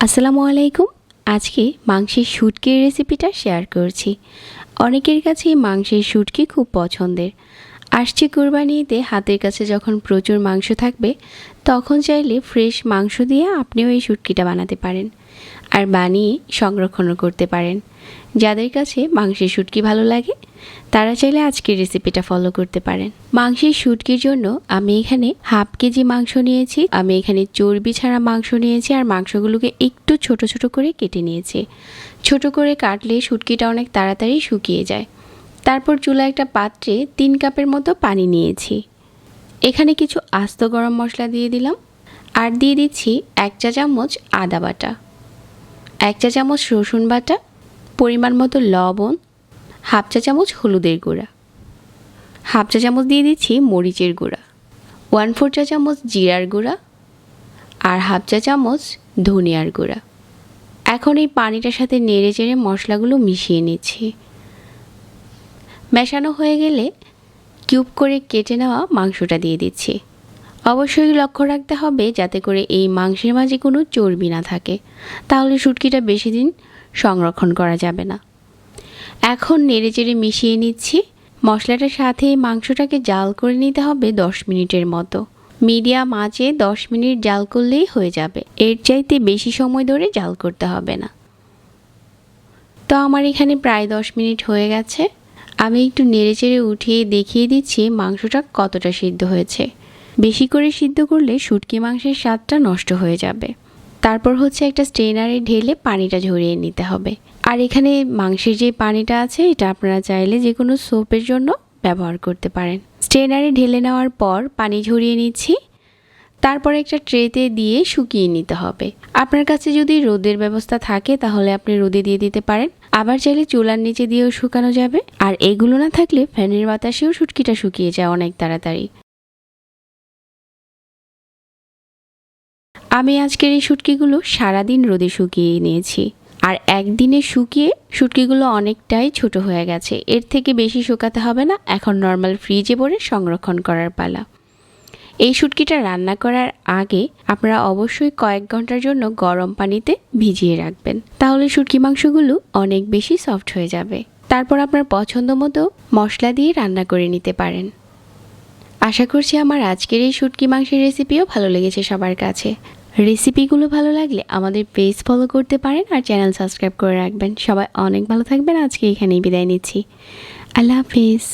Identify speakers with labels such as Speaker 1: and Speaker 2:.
Speaker 1: আসসালামু আলাইকুম। আজকে মাংসের শুটকির রেসিপিটা শেয়ার করছি। অনেকের কাছেই মাংসের শুটকি খুব পছন্দের। আসছে কোরবানি ঈদে হাতের কাছে যখন প্রচুর মাংস থাকবে, তখন চাইলে ফ্রেশ মাংস দিয়ে আপনিও এই শুটকিটা বানাতে পারেন আর বানিয়ে সংরক্ষণও করতে পারেন। যাদের কাছে মাংসের শুটকি ভালো লাগে তারা চাইলে আজকের রেসিপিটা ফলো করতে পারেন। মাংসের শুটকির জন্য আমি এখানে হাফ কেজি মাংস নিয়েছি। আমি এখানে চর্বি ছাড়া মাংস নিয়েছি আর মাংসগুলোকে একটু ছোট ছোট করে কেটে নিয়েছি। ছোট করে কাটলে শুটকিটা অনেক তাড়াতাড়ি শুকিয়ে যায়। তারপর চুলায় একটা পাত্রে 3 কাপের মতো পানি নিয়েছি। এখানে কিছু আস্ত গরম মশলা দিয়ে দিলাম আর দিয়ে দিচ্ছি 1 চা চামচ আদা বাটা, 1 চা চামচ রসুন বাটা, পরিমাণ মতো লবণ, হাফ চা চামচ হলুদের গুঁড়া, হাফ চা চামচ দিয়ে দিচ্ছি মরিচের গুঁড়া, 1/4 চা চামচ জিরার গুঁড়া আর হাফ চা চামচ ধনিয়ার গুঁড়া। এখন এই পানিটার সাথে নেড়ে চেড়ে মশলাগুলো মিশিয়ে নিচ্ছি। মেশানো হয়ে গেলে কিউব করে কেটে নেওয়া মাংসটা দিয়ে দিচ্ছি। অবশ্যই লক্ষ্য রাখতে হবে যাতে করে এই মাংসের মাঝে কোনো চর্বি না থাকে, তাহলে শুটকিটা বেশি দিন সংরক্ষণ করা যাবে না। এখন নেড়েচেড়ে মিশিয়ে নিচ্ছি। মশলাটার সাথে মাংসটাকে জাল করে নিতে হবে 10 মিনিটের মতো। মিডিয়াম আঁচে 10 মিনিট জাল করলেই হয়ে যাবে, এর চাইতে বেশি সময় ধরে জাল করতে হবে না। তো আমার এখানে প্রায় 10 মিনিট হয়ে গেছে। আমি একটু নেড়েচেড়ে উঠিয়ে দেখিয়ে দিচ্ছি মাংসটা কতটা সিদ্ধ হয়েছে। বেশি করে সিদ্ধ করলে শুটকি মাংসের স্বাদটা নষ্ট হয়ে যাবে। তারপর একটা স্ট্রেনারে ঢেলে পানিটা ঝরিয়ে নিতে হবে। আর এখানে মাংসের যে পানিটা আছে এটা আপনারা চাইলে যে কোনো সোপের জন্য ব্যবহার করতে পারেন। স্ট্রেনারে ঢেলে নেওয়ার পর পানি ঝরিয়ে নিচ্ছি। তারপর একটা ট্রেতে দিয়ে শুকিয়ে নিতে হবে। আপনার কাছে যদি রোদের ব্যবস্থা থাকে তাহলে আপনি রোদে দিয়ে দিতে পারেন, আবার চাইলে চুলার নিচে দিয়েও শুকানো যাবে। আর এগুলো না থাকলে ফ্যানের বাতাসেও শুটকিটা শুকিয়ে যায় অনেক তাড়াতাড়ি। আমি আজকের এই শুটকিগুলো সারাদিন রোদে শুকিয়ে নিয়েছি আর একদিনে শুকিয়ে শুটকিগুলো অনেকটাই ছোট হয়ে গেছে। এর থেকে বেশি শুকাতে হবে না। এখন নর্মাল ফ্রিজে ভরে সংরক্ষণ করার পালা। এই শুটকিটা রান্না করার আগে আপনারা অবশ্যই কয়েক ঘন্টার জন্য গরম পানিতে ভিজিয়ে রাখবেন, তাহলে শুটকি মাংসগুলো অনেক বেশি সফট হয়ে যাবে। তারপর আপনার পছন্দ মতো মশলা দিয়ে রান্না করে নিতে পারেন। আশা করছি আমার আজকের এই শুটকি মাংসের রেসিপিও ভালো লেগেছে সবার কাছে। রেসিপিগুলো ভালো লাগলে আমাদের পেজ ফলো করতে পারেন আর চ্যানেল সাবস্ক্রাইব করে রাখবেন। সবাই অনেক ভালো থাকবেন। আজকে এখানেই বিদায় নিচ্ছি। আল্লাহ হাফিজ।